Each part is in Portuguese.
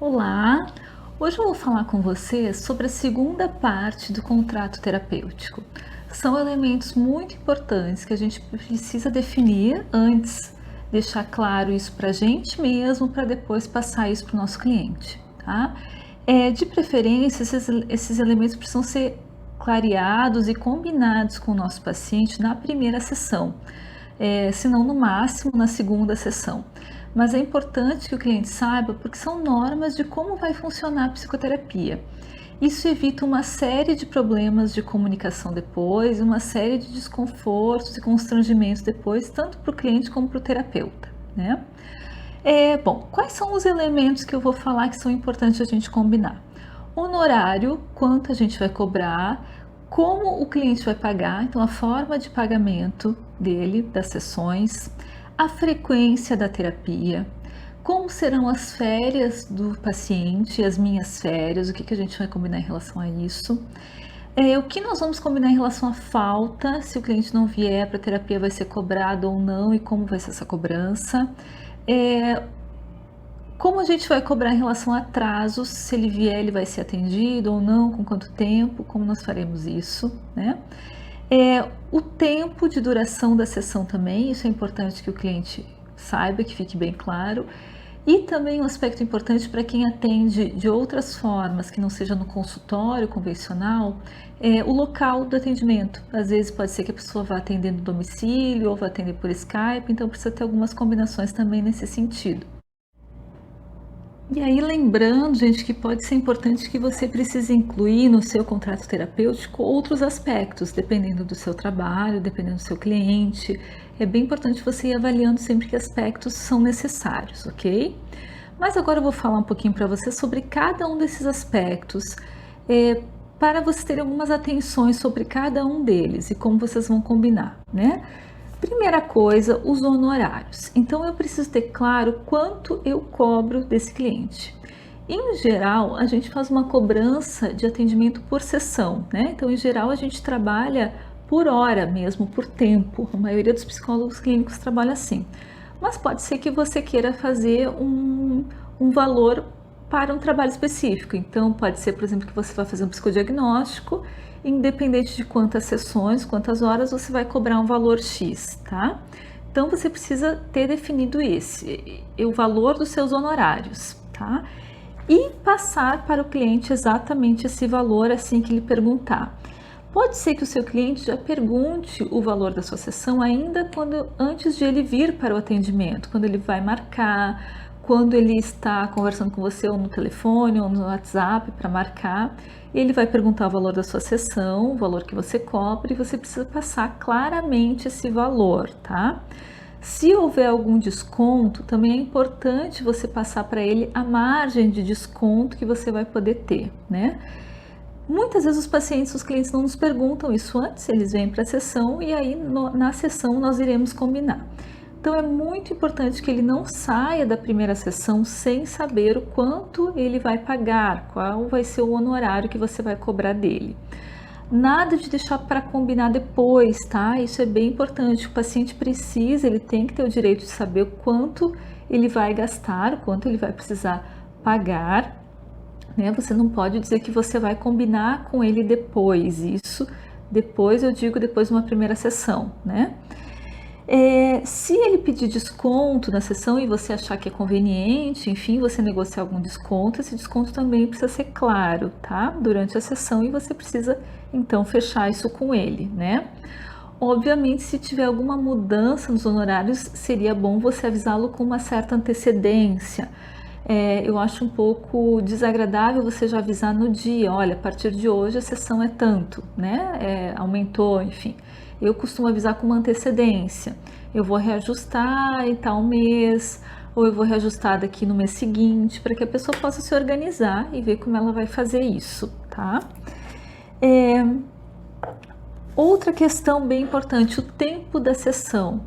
Olá! Hoje eu vou falar com você sobre a segunda parte do contrato terapêutico. São elementos muito importantes que a gente precisa definir antes, deixar claro isso para a gente mesmo, para depois passar isso para o nosso cliente, tá? De preferência, esses elementos precisam ser clareados e combinados com o nosso paciente na primeira sessão, se não no máximo na segunda sessão. Mas é importante que o cliente saiba porque são normas de como vai funcionar a psicoterapia. Isso evita uma série de problemas de comunicação depois, uma série de desconfortos e constrangimentos depois, tanto para o cliente como para o terapeuta, né? Bom, quais são os elementos que eu vou falar que são importantes a gente combinar? Honorário, quanto a gente vai cobrar, como o cliente vai pagar, então a forma de pagamento dele, das sessões, a frequência da terapia, como serão as férias do paciente, as minhas férias, o que a gente vai combinar em relação a isso. O que nós vamos combinar em relação à falta, se o cliente não vier para a terapia vai ser cobrado ou não e como vai ser essa cobrança. Como a gente vai cobrar em relação a atrasos, se ele vier ele vai ser atendido ou não, com quanto tempo, como nós faremos isso, né? O tempo de duração da sessão também, isso é importante que o cliente saiba, que fique bem claro. E também um aspecto importante para quem atende de outras formas, que não seja no consultório convencional, é o local do atendimento. Às vezes pode ser que a pessoa vá atender no domicílio ou vá atender por Skype, então precisa ter algumas combinações também nesse sentido. E aí, lembrando, gente, que pode ser importante que você precise incluir no seu contrato terapêutico outros aspectos, dependendo do seu trabalho, dependendo do seu cliente. É bem importante você ir avaliando sempre que aspectos são necessários, ok? Mas agora eu vou falar um pouquinho para você sobre cada um desses aspectos, para você ter algumas atenções sobre cada um deles e como vocês vão combinar, né? Primeira coisa, os honorários. Então eu preciso ter claro quanto eu cobro desse cliente. Em geral, a gente faz uma cobrança de atendimento por sessão, né? Então, em geral, a gente trabalha por hora mesmo, por tempo. A maioria dos psicólogos clínicos trabalha assim. Mas pode ser que você queira fazer um valor para um trabalho específico. Então, pode ser, por exemplo, que você vai fazer um psicodiagnóstico, independente de quantas sessões, quantas horas, você vai cobrar um valor X, tá? Então, você precisa ter definido o valor dos seus honorários, tá? E passar para o cliente exatamente esse valor assim que ele perguntar. Pode ser que o seu cliente já pergunte o valor da sua sessão ainda antes de ele vir para o atendimento, quando ele vai marcar, quando ele está conversando com você ou no telefone ou no WhatsApp para marcar, ele vai perguntar o valor da sua sessão, o valor que você cobra, e você precisa passar claramente esse valor, tá? Se houver algum desconto, também é importante você passar para ele a margem de desconto que você vai poder ter, né? Muitas vezes os clientes não nos perguntam isso antes, eles vêm para a sessão e aí na sessão nós iremos combinar. Então é muito importante que ele não saia da primeira sessão sem saber o quanto ele vai pagar, qual vai ser o honorário que você vai cobrar dele. Nada de deixar para combinar depois, tá? Isso é bem importante. O paciente precisa, ele tem que ter o direito de saber o quanto ele vai gastar, o quanto ele vai precisar pagar, né? Você não pode dizer que você vai combinar com ele depois. Isso depois, eu digo depois de uma primeira sessão, né? Se ele pedir desconto na sessão e você achar que é conveniente, enfim, você negociar algum desconto, esse desconto também precisa ser claro, tá? Durante a sessão, e você precisa então fechar isso com ele, né? Obviamente, se tiver alguma mudança nos honorários, seria bom você avisá-lo com uma certa antecedência. Eu acho um pouco desagradável você já avisar no dia, olha, a partir de hoje a sessão é tanto, né? Aumentou, enfim. Eu costumo avisar com uma antecedência. Eu vou reajustar em tal mês, ou eu vou reajustar daqui no mês seguinte, para que a pessoa possa se organizar e ver como ela vai fazer isso, tá? Outra questão bem importante, o tempo da sessão.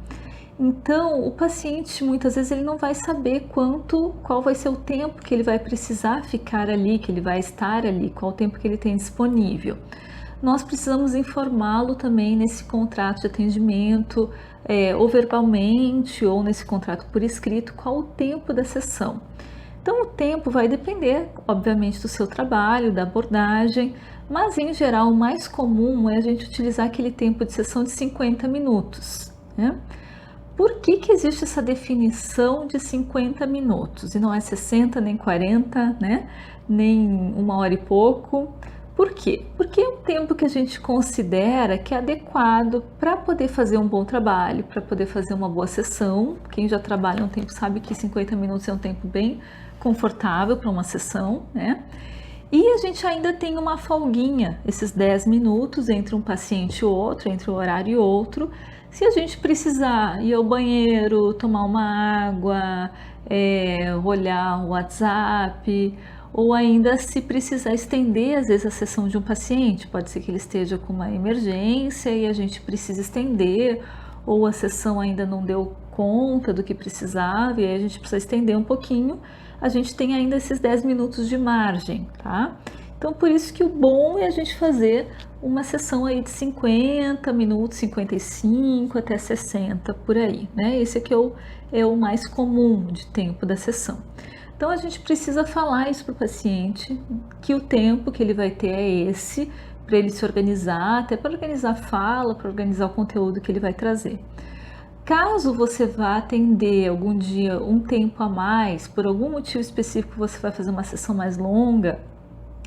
Então, o paciente muitas vezes ele não vai saber qual vai ser o tempo que ele vai precisar ficar ali, que ele vai estar ali, qual o tempo que ele tem disponível. Nós precisamos informá-lo também nesse contrato de atendimento, ou verbalmente, ou nesse contrato por escrito, qual o tempo da sessão. Então, o tempo vai depender, obviamente, do seu trabalho, da abordagem, mas em geral o mais comum é a gente utilizar aquele tempo de sessão de 50 minutos, né? Por que que existe essa definição de 50 minutos e não é 60 nem 40, né? Nem 1 hora e pouco? Por quê? Porque é um tempo que a gente considera que é adequado para poder fazer um bom trabalho, para poder fazer uma boa sessão. Quem já trabalha um tempo sabe que 50 minutos é um tempo bem confortável para uma sessão, né? E a gente ainda tem uma folguinha, esses 10 minutos entre um paciente e outro, entre um horário e outro. Se a gente precisar ir ao banheiro, tomar uma água, olhar o WhatsApp, ou ainda se precisar estender, às vezes, a sessão de um paciente, pode ser que ele esteja com uma emergência e a gente precisa estender, ou a sessão ainda não deu conta do que precisava e aí a gente precisa estender um pouquinho, a gente tem ainda esses 10 minutos de margem, tá? Então, por isso que o bom é a gente fazer uma sessão aí de 50 minutos, 55 até 60, por aí, né? Esse aqui é o mais comum de tempo da sessão. Então, a gente precisa falar isso para o paciente, que o tempo que ele vai ter é esse, para ele se organizar, até para organizar a fala, para organizar o conteúdo que ele vai trazer. Caso você vá atender algum dia um tempo a mais, por algum motivo específico você vai fazer uma sessão mais longa,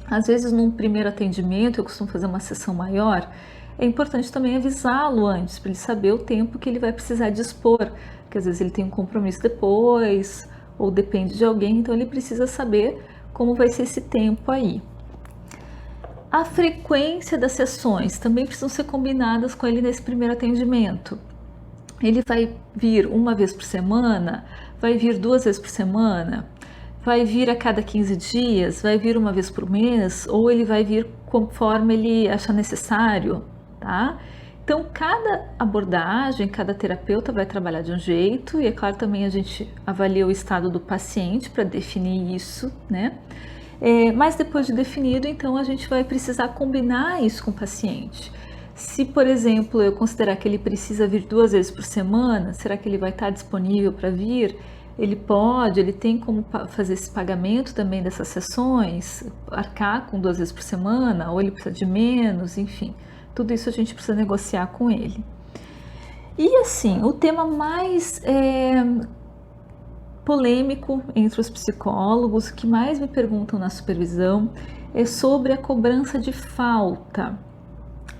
às vezes num primeiro atendimento eu costumo fazer uma sessão maior, é importante também avisá-lo antes, para ele saber o tempo que ele vai precisar dispor, porque às vezes ele tem um compromisso depois, ou depende de alguém, então ele precisa saber como vai ser esse tempo aí. A frequência das sessões também precisam ser combinadas com ele nesse primeiro atendimento. Ele vai vir uma vez por semana, vai vir 2 vezes por semana, vai vir a cada 15 dias, vai vir uma vez por mês, ou ele vai vir conforme ele achar necessário, tá? Então, cada abordagem, cada terapeuta vai trabalhar de um jeito, e é claro também a gente avalia o estado do paciente para definir isso, né? Mas depois de definido, então a gente vai precisar combinar isso com o paciente. Se, por exemplo, eu considerar que ele precisa vir 2 vezes por semana, será que ele vai estar disponível para vir? Ele tem como fazer esse pagamento também dessas sessões, arcar com 2 vezes por semana, ou ele precisa de menos, enfim. Tudo isso a gente precisa negociar com ele. E assim, o tema mais polêmico entre os psicólogos, que mais me perguntam na supervisão, é sobre a cobrança de falta.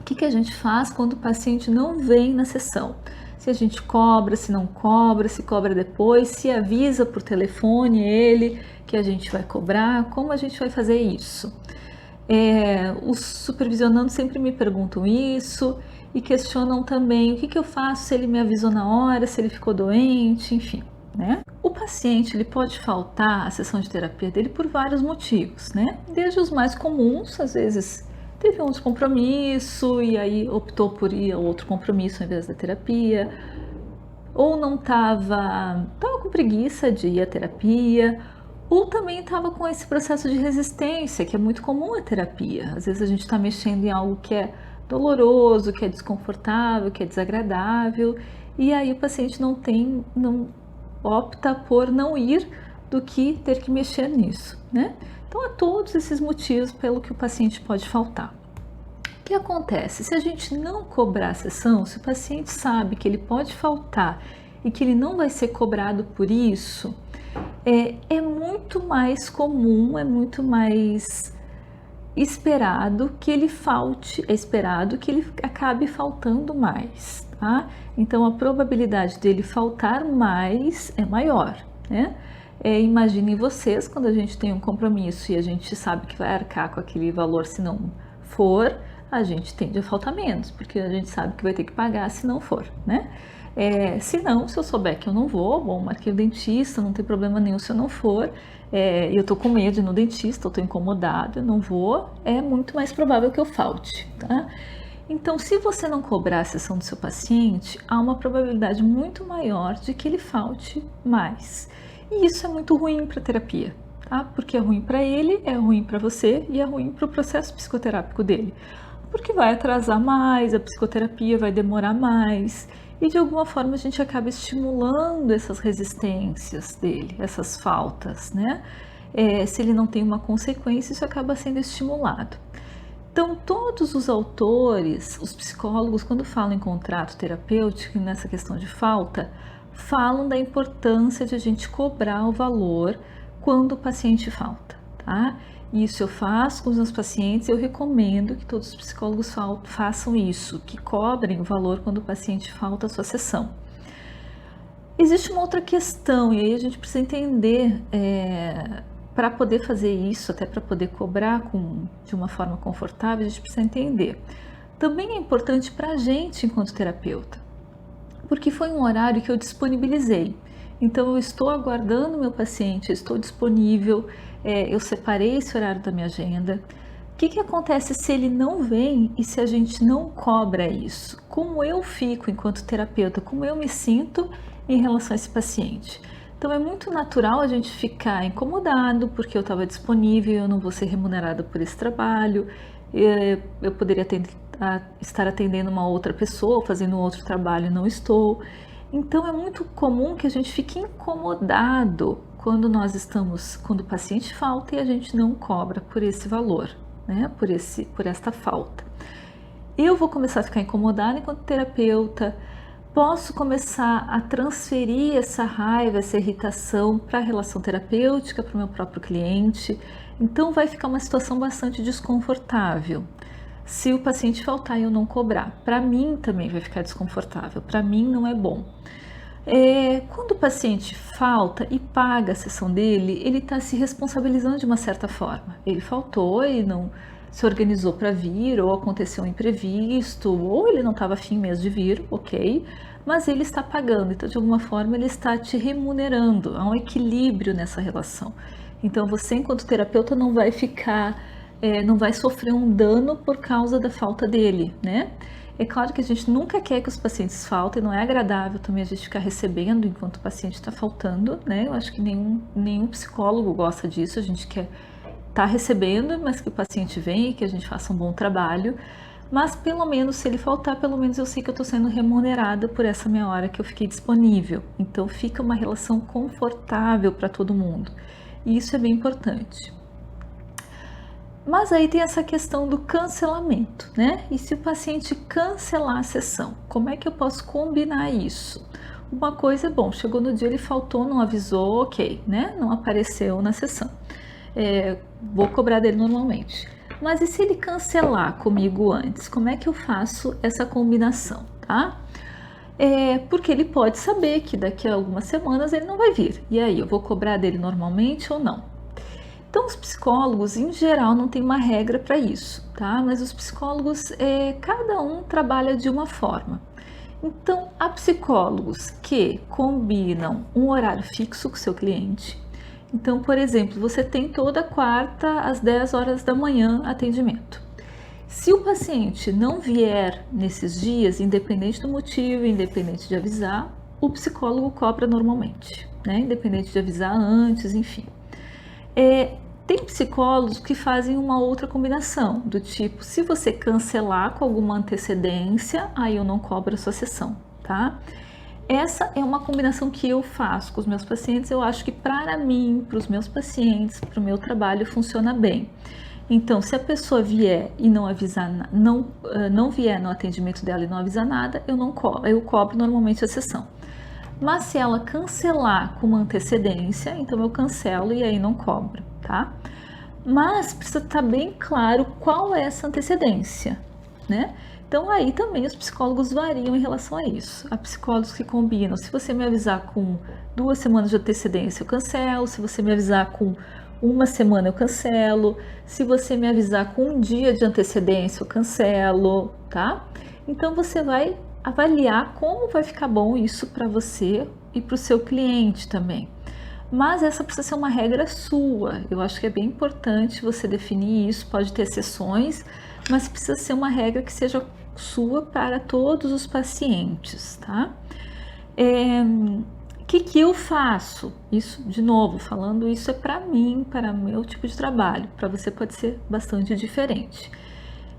O que a gente faz quando o paciente não vem na sessão? Se a gente cobra, se não cobra, se cobra depois, se avisa por telefone ele que a gente vai cobrar, como a gente vai fazer isso? Os supervisionandos sempre me perguntam isso e questionam também o que eu faço se ele me avisou na hora, se ele ficou doente, enfim, né? O paciente ele pode faltar à sessão de terapia dele por vários motivos, né? Desde os mais comuns, às vezes teve um descompromisso e aí optou por ir a outro compromisso ao invés da terapia, ou não estava com preguiça de ir à terapia, ou também estava com esse processo de resistência, que é muito comum à terapia. Às vezes a gente está mexendo em algo que é doloroso, que é desconfortável, que é desagradável, e aí o paciente não opta por não ir do que ter que mexer nisso, né? Então, há todos esses motivos pelo que o paciente pode faltar. O que acontece? Se a gente não cobrar a sessão, se o paciente sabe que ele pode faltar e que ele não vai ser cobrado por isso, é muito mais comum, é muito mais esperado que ele falte, é esperado que ele acabe faltando mais, tá? Então, a probabilidade dele faltar mais é maior, né? Imaginem vocês, quando a gente tem um compromisso e a gente sabe que vai arcar com aquele valor, se não for, a gente tende a faltar menos, porque a gente sabe que vai ter que pagar se não for, né? Se não, se eu souber que eu não vou, bom, marquei o dentista, não tem problema nenhum se eu não for, eu tô com medo de ir no dentista, eu tô incomodado, eu não vou, é muito mais provável que eu falte, tá? Então, se você não cobrar a sessão do seu paciente, há uma probabilidade muito maior de que ele falte mais. E isso é muito ruim para a terapia, tá? Porque é ruim para ele, é ruim para você e é ruim para o processo psicoterápico dele. Porque vai atrasar mais, a psicoterapia vai demorar mais e de alguma forma a gente acaba estimulando essas resistências dele, essas faltas, né? se ele não tem uma consequência, isso acaba sendo estimulado. Então, todos os autores, os psicólogos, quando falam em contrato terapêutico, nessa questão de falta, falam da importância de a gente cobrar o valor quando o paciente falta, tá? Isso eu faço com os meus pacientes, eu recomendo que todos os psicólogos façam isso, que cobrem o valor quando o paciente falta à sua sessão. Existe uma outra questão, e aí a gente precisa entender, para poder fazer isso, até para poder cobrar de uma forma confortável, a gente precisa entender. Também é importante para a gente enquanto terapeuta, porque foi um horário que eu disponibilizei. Então eu estou aguardando o meu paciente, eu estou disponível, eu separei esse horário da minha agenda. O que acontece se ele não vem e se a gente não cobra isso? Como eu fico enquanto terapeuta, como eu me sinto em relação a esse paciente? Então é muito natural a gente ficar incomodado porque eu estava disponível, eu não vou ser remunerada por esse trabalho, eu poderia estar atendendo uma outra pessoa, fazendo um outro trabalho e não estou. Então é muito comum que a gente fique incomodado quando o paciente falta e a gente não cobra por esse valor, né? Por esta falta. Eu vou começar a ficar incomodada enquanto terapeuta, posso começar a transferir essa raiva, essa irritação para a relação terapêutica, para o meu próprio cliente. Então vai ficar uma situação bastante desconfortável. Se o paciente faltar e eu não cobrar, para mim também vai ficar desconfortável, para mim não é bom. Quando o paciente falta e paga a sessão dele, ele está se responsabilizando de uma certa forma. Ele faltou e não se organizou para vir, ou aconteceu um imprevisto, ou ele não estava afim mesmo de vir, ok, mas ele está pagando, então de alguma forma ele está te remunerando, há um equilíbrio nessa relação. Então você enquanto terapeuta não vai não vai sofrer um dano por causa da falta dele, né? É claro que a gente nunca quer que os pacientes faltem, não é agradável também a gente ficar recebendo enquanto o paciente está faltando, né? Eu acho que nenhum psicólogo gosta disso, a gente quer estar recebendo, mas que o paciente venha e que a gente faça um bom trabalho. Mas pelo menos, se ele faltar, pelo menos eu sei que eu estou sendo remunerada por essa meia hora que eu fiquei disponível. Então fica uma relação confortável para todo mundo. E isso é bem importante. Mas aí tem essa questão do cancelamento, né? E se o paciente cancelar a sessão, como é que eu posso combinar isso? Uma coisa é, bom, chegou no dia, ele faltou, não avisou, ok, né? Não apareceu na sessão. Vou cobrar dele normalmente. Mas e se ele cancelar comigo antes? Como é que eu faço essa combinação, tá? Porque ele pode saber que daqui a algumas semanas ele não vai vir. E aí, eu vou cobrar dele normalmente ou não? Então, os psicólogos, em geral, não tem uma regra para isso, tá? Mas os psicólogos, cada um trabalha de uma forma. Então, há psicólogos que combinam um horário fixo com o seu cliente. Então, por exemplo, você tem toda quarta às 10 horas da manhã atendimento. Se o paciente não vier nesses dias, independente do motivo, independente de avisar, o psicólogo cobra normalmente, né? Independente de avisar antes, enfim. Tem psicólogos que fazem uma outra combinação, do tipo, se você cancelar com alguma antecedência, aí eu não cobro a sua sessão, tá? Essa é uma combinação que eu faço com os meus pacientes, eu acho que para mim, para os meus pacientes, para o meu trabalho, funciona bem. Então, se a pessoa vier e não avisar, não vier no atendimento dela e não avisar nada, eu cobro normalmente a sessão. Mas se ela cancelar com uma antecedência, então eu cancelo e aí não cobro, tá? Mas precisa estar bem claro qual é essa antecedência, né? Então aí também os psicólogos variam em relação a isso. Há psicólogos que combinam, se você me avisar com 2 semanas de antecedência, eu cancelo. Se você me avisar com 1 semana, eu cancelo. Se você me avisar com 1 dia de antecedência, eu cancelo, tá? Então você vai avaliar como vai ficar bom isso para você e para o seu cliente também. Mas essa precisa ser uma regra sua. Eu acho que é bem importante você definir isso. Pode ter exceções, mas precisa ser uma regra que seja sua para todos os pacientes, tá? O que eu faço? Isso, de novo, falando isso é para mim, para meu tipo de trabalho. Para você pode ser bastante diferente.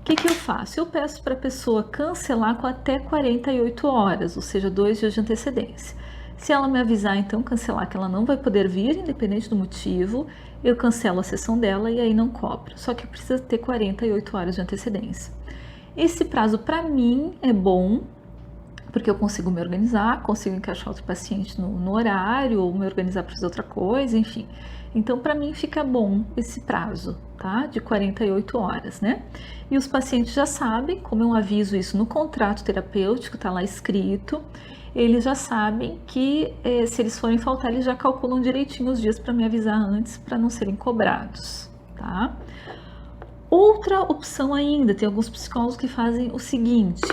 O que eu faço? Eu peço para a pessoa cancelar com até 48 horas, ou seja, 2 dias de antecedência. Se ela me avisar, então cancelar que ela não vai poder vir, independente do motivo, eu cancelo a sessão dela e aí não cobro. Só que precisa ter 48 horas de antecedência. Esse prazo para mim é bom, porque eu consigo me organizar, consigo encaixar outro paciente no horário, ou me organizar para fazer outra coisa, enfim. Então, para mim fica bom esse prazo, tá? De 48 horas, né? E os pacientes já sabem, como eu aviso isso no contrato terapêutico, tá lá escrito, eles já sabem que se eles forem faltar, eles já calculam direitinho os dias para me avisar antes, para não serem cobrados, tá? Outra opção ainda, tem alguns psicólogos que fazem o seguinte: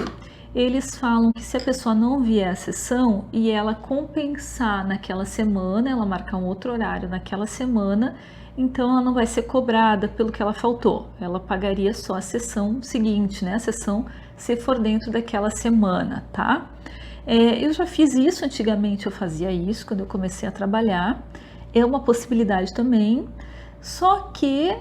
eles falam que se a pessoa não vier à sessão e ela compensar naquela semana, ela marcar um outro horário naquela semana, então ela não vai ser cobrada pelo que ela faltou. Ela pagaria só a sessão seguinte, né? A sessão se for dentro daquela semana, tá? Eu já fiz isso antigamente, eu fazia isso quando eu comecei a trabalhar. É uma possibilidade também. Só que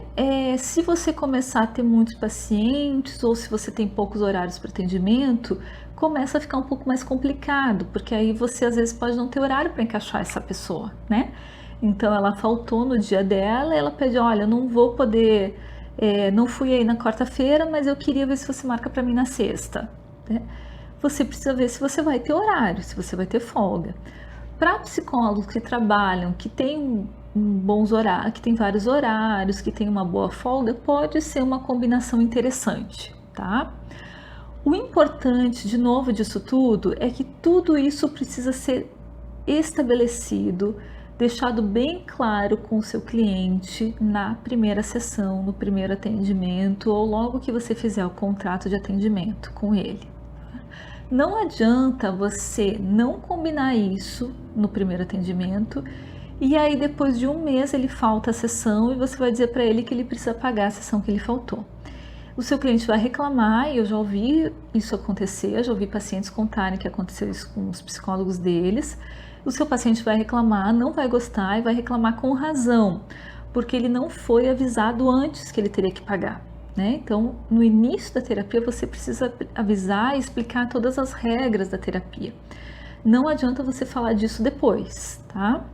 se você começar a ter muitos pacientes ou se você tem poucos horários para atendimento, começa a ficar um pouco mais complicado, porque aí você às vezes pode não ter horário para encaixar essa pessoa, né? Então ela faltou no dia dela, ela pede, olha, eu não vou poder, não fui aí na quarta-feira, mas eu queria ver se você marca para mim na sexta, né? Você precisa ver se você vai ter horário, se você vai ter folga. Para psicólogos que trabalham, que têm bons horários, que tem vários horários, que tem uma boa folga, pode ser uma combinação interessante, tá? O importante, de novo, disso tudo é que tudo isso precisa ser estabelecido, deixado bem claro com o seu cliente na primeira sessão, no primeiro atendimento ou logo que você fizer o contrato de atendimento com ele. Não adianta você não combinar isso no primeiro atendimento e aí depois de um mês ele falta a sessão e você vai dizer para ele que ele precisa pagar a sessão que ele faltou. O seu cliente vai reclamar, e eu já ouvi isso acontecer, já ouvi pacientes contarem que aconteceu isso com os psicólogos deles. O seu paciente vai reclamar, não vai gostar e vai reclamar com razão, porque ele não foi avisado antes que ele teria que pagar, né? Então, no início da terapia, você precisa avisar e explicar todas as regras da terapia. Não adianta você falar disso depois, tá?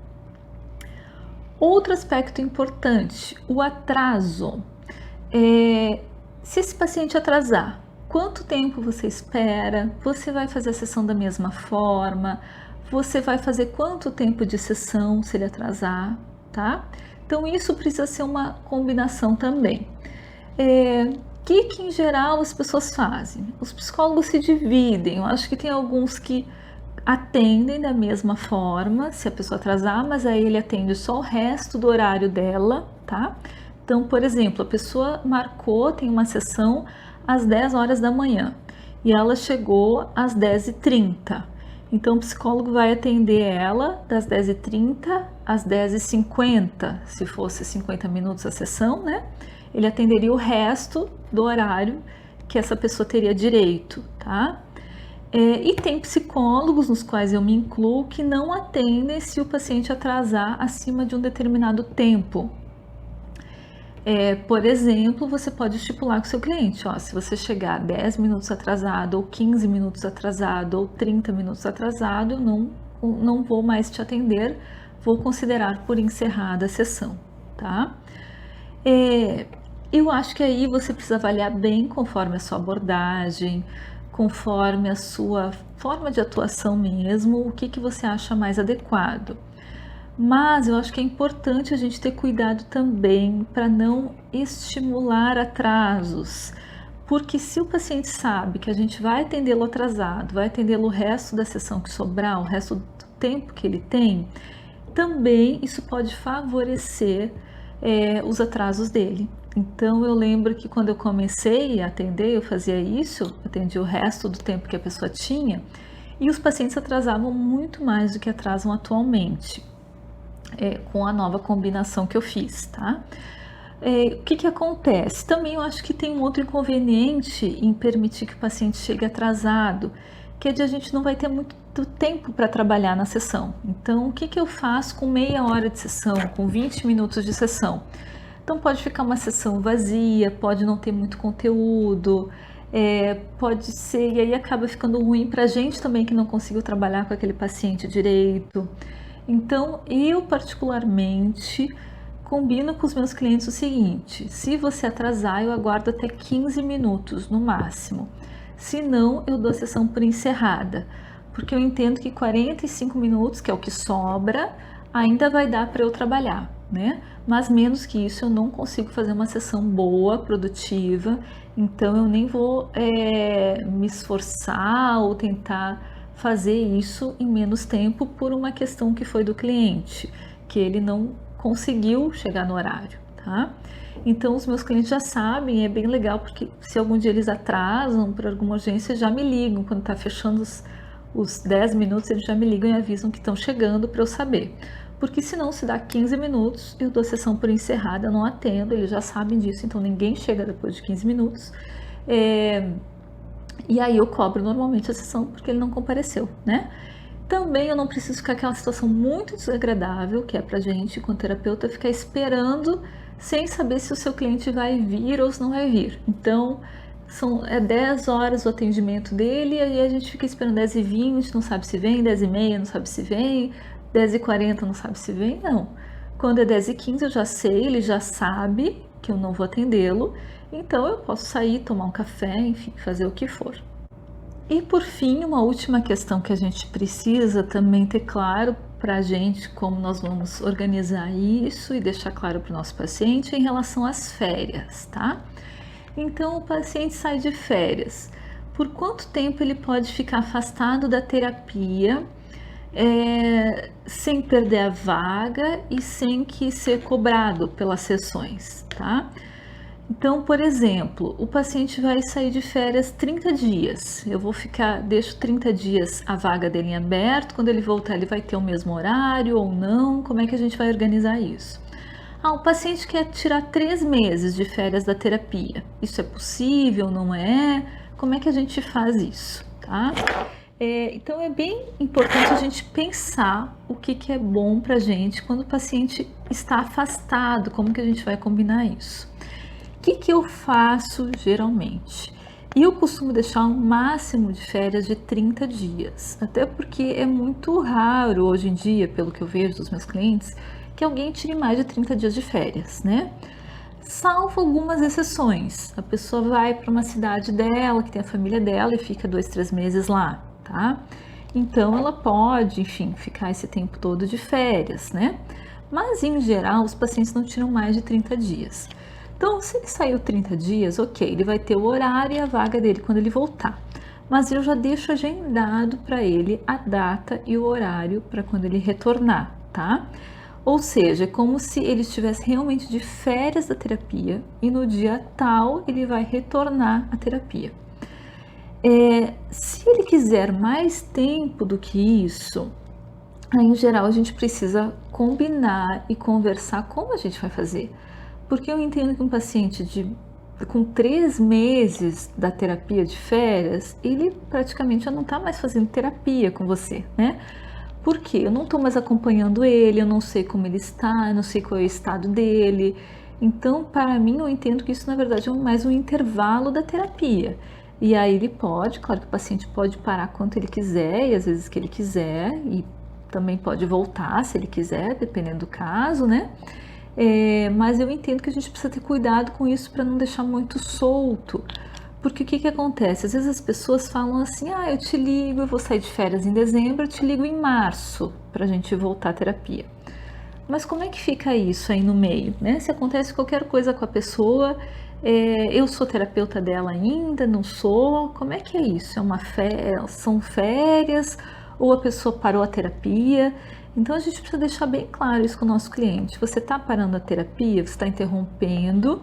Outro aspecto importante, o atraso. Se esse paciente atrasar, quanto tempo você espera? Você vai fazer a sessão da mesma forma? Você vai fazer quanto tempo de sessão se ele atrasar, tá? Então, isso precisa ser uma combinação também. Que em geral as pessoas fazem? Os psicólogos se dividem. Eu acho que tem alguns que atendem da mesma forma, se a pessoa atrasar, mas aí ele atende só o resto do horário dela, tá? Então, por exemplo, a pessoa marcou, tem uma sessão às 10 horas da manhã e ela chegou às 10h30. Então, o psicólogo vai atender ela das 10h30 às 10h50, se fosse 50 minutos a sessão, né? Ele atenderia o resto do horário que essa pessoa teria direito, tá? E tem psicólogos, nos quais eu me incluo, que não atendem se o paciente atrasar acima de um determinado tempo. Por exemplo, você pode estipular com o seu cliente, ó, se você chegar 10 minutos atrasado, ou 15 minutos atrasado, ou 30 minutos atrasado, eu não vou mais te atender, vou considerar por encerrada a sessão, tá? Eu acho que aí você precisa avaliar bem conforme a sua abordagem, conforme a sua forma de atuação mesmo, o que você acha mais adequado. Mas eu acho que é importante a gente ter cuidado também para não estimular atrasos, porque se o paciente sabe que a gente vai atendê-lo atrasado, vai atendê-lo o resto da sessão que sobrar, o resto do tempo que ele tem, também isso pode favorecer os atrasos dele. Então eu lembro que quando eu comecei a atender, eu fazia isso, atendia o resto do tempo que a pessoa tinha, e os pacientes atrasavam muito mais do que atrasam atualmente, com a nova combinação que eu fiz, tá? O que acontece? Também eu acho que tem um outro inconveniente em permitir que o paciente chegue atrasado, que é de a gente não vai ter muito tempo para trabalhar na sessão. Então, o que eu faço com meia hora de sessão, com 20 minutos de sessão? Então pode ficar uma sessão vazia, pode não ter muito conteúdo, Pode ser, e aí acaba ficando ruim para a gente também que não conseguiu trabalhar com aquele paciente direito. Então, eu particularmente combino com os meus clientes o seguinte: se você atrasar, eu aguardo até 15 minutos no máximo. Se não, eu dou a sessão por encerrada, porque eu entendo que 45 minutos, que é o que sobra, ainda vai dar para eu trabalhar, né? Mas menos que isso eu não consigo fazer uma sessão boa, produtiva, então eu nem vou me esforçar ou tentar fazer isso em menos tempo por uma questão que foi do cliente, que ele não conseguiu chegar no horário, tá? Então os meus clientes já sabem, é bem legal, porque se algum dia eles atrasam por alguma urgência, já me ligam, quando tá fechando os 10 minutos, eles já me ligam e avisam que estão chegando para eu saber. Porque se não, se dá 15 minutos, eu dou a sessão por encerrada, eu não atendo, eles já sabem disso, então ninguém chega depois de 15 minutos. E aí eu cobro normalmente a sessão porque ele não compareceu, né? Também eu não preciso ficar aquela situação muito desagradável, que é pra gente, com terapeuta, ficar esperando sem saber se o seu cliente vai vir ou se não vai vir. Então, 10 horas o atendimento dele, e aí a gente fica esperando 10h20, não sabe se vem, 10h30, não sabe se vem, 10h40, não sabe se vem, não. Quando é 10h15 eu já sei, ele já sabe que eu não vou atendê-lo, então eu posso sair, tomar um café, enfim, fazer o que for. E por fim, uma última questão que a gente precisa também ter claro para a gente como nós vamos organizar isso e deixar claro para o nosso paciente é em relação às férias, tá? Então, o paciente sai de férias. Por quanto tempo ele pode ficar afastado da terapia sem perder a vaga e sem que ser cobrado pelas sessões, tá? Então, por exemplo, o paciente vai sair de férias 30 dias. Eu deixo 30 dias a vaga dele em aberto. Quando ele voltar, ele vai ter o mesmo horário ou não? Como é que a gente vai organizar isso? O paciente quer tirar 3 meses de férias da terapia. Isso é possível, não é? Como é que a gente faz isso, tá? Então é bem importante a gente pensar o que é bom pra gente quando o paciente está afastado, como que a gente vai combinar isso. O que eu faço geralmente? Eu costumo deixar um máximo de férias de 30 dias, até porque é muito raro hoje em dia, pelo que eu vejo dos meus clientes, que alguém tire mais de 30 dias de férias, né? Salvo algumas exceções. A pessoa vai para uma cidade dela, que tem a família dela e fica 2, 3 meses lá, tá? Então ela pode, enfim, ficar esse tempo todo de férias, né? Mas em geral, os pacientes não tiram mais de 30 dias. Então, se ele saiu 30 dias, ok, ele vai ter o horário e a vaga dele quando ele voltar. Mas eu já deixo agendado para ele a data e o horário para quando ele retornar, tá? Ou seja, é como se ele estivesse realmente de férias da terapia e no dia tal ele vai retornar à terapia. Se ele quiser mais tempo do que isso, aí, em geral, a gente precisa combinar e conversar como a gente vai fazer. Porque eu entendo que um paciente com 3 meses da terapia de férias, ele praticamente já não está mais fazendo terapia com você, né? Porque eu não estou mais acompanhando ele, eu não sei como ele está, eu não sei qual é o estado dele. Então, para mim, eu entendo que isso, na verdade, é mais um intervalo da terapia. E aí ele pode, claro que o paciente pode parar quanto ele quiser e às vezes que ele quiser, e também pode voltar se ele quiser, dependendo do caso, né? Mas eu entendo que a gente precisa ter cuidado com isso para não deixar muito solto. Porque o que acontece? Às vezes as pessoas falam assim, eu te ligo, eu vou sair de férias em dezembro, eu te ligo em março para a gente voltar à terapia. Mas como é que fica isso aí no meio, né? Se acontece qualquer coisa com a pessoa, eu sou terapeuta dela ainda, não sou? Como é que é isso? São férias ou a pessoa parou a terapia? Então a gente precisa deixar bem claro isso com o nosso cliente. Você está parando a terapia, você está interrompendo,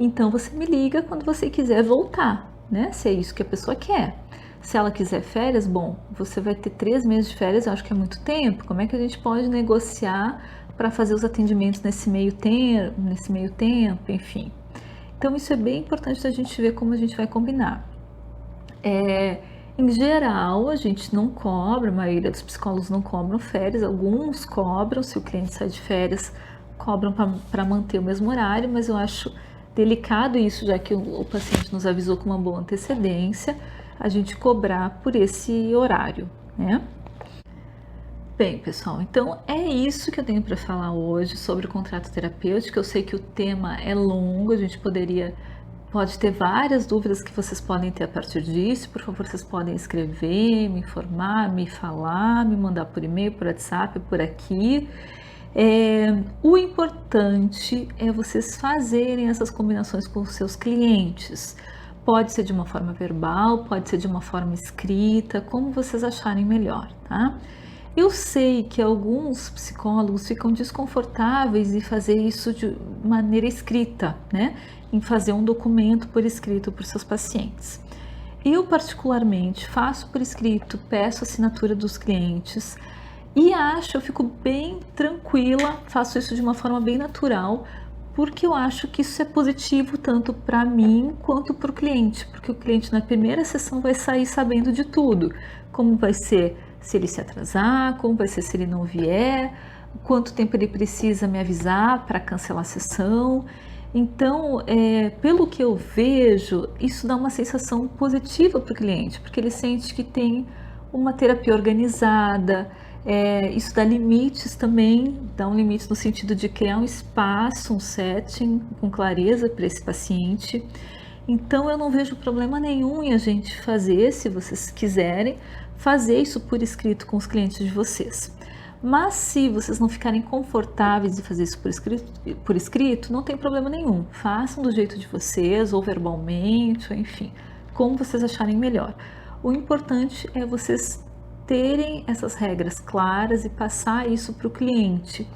então você me liga quando você quiser voltar, né? Se é isso que a pessoa quer. Se ela quiser férias, bom, você vai ter 3 meses de férias, eu acho que é muito tempo. Como é que a gente pode negociar para fazer os atendimentos nesse meio tempo, enfim. Então isso é bem importante da gente ver como a gente vai combinar. Em geral, a gente não cobra, a maioria dos psicólogos não cobram férias, alguns cobram, se o cliente sai de férias, cobram para manter o mesmo horário, mas eu acho delicado isso, já que o paciente nos avisou com uma boa antecedência, a gente cobrar por esse horário, né? Bem, pessoal, então é isso que eu tenho para falar hoje sobre o contrato terapêutico. Eu sei que o tema é longo, a gente pode ter várias dúvidas que vocês podem ter a partir disso. Por favor, vocês podem escrever, me informar, me falar, me mandar por e-mail, por WhatsApp, por aqui. O importante é vocês fazerem essas combinações com os seus clientes. Pode ser de uma forma verbal, pode ser de uma forma escrita, como vocês acharem melhor, tá? Eu sei que alguns psicólogos ficam desconfortáveis em fazer isso de maneira escrita, né? Em fazer um documento por escrito para os seus pacientes. Eu, particularmente, faço por escrito, peço assinatura dos clientes e eu fico bem tranquila, faço isso de uma forma bem natural, porque eu acho que isso é positivo tanto para mim quanto para o cliente, porque o cliente na primeira sessão vai sair sabendo de tudo, como vai ser se ele se atrasar, como vai ser se ele não vier, quanto tempo ele precisa me avisar para cancelar a sessão. Então, pelo que eu vejo, isso dá uma sensação positiva para o cliente, porque ele sente que tem uma terapia organizada. Isso dá limites também, dá um limite no sentido de criar um espaço, um setting com clareza para esse paciente. Então eu não vejo problema nenhum em a gente fazer, se vocês quiserem, fazer isso por escrito com os clientes de vocês. Mas se vocês não ficarem confortáveis de fazer isso por escrito, não tem problema nenhum. Façam do jeito de vocês, ou verbalmente, ou enfim, como vocês acharem melhor. O importante é vocês terem essas regras claras e passar isso para o cliente,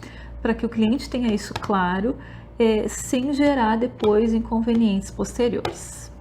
para que o cliente tenha isso claro, sem gerar depois inconvenientes posteriores.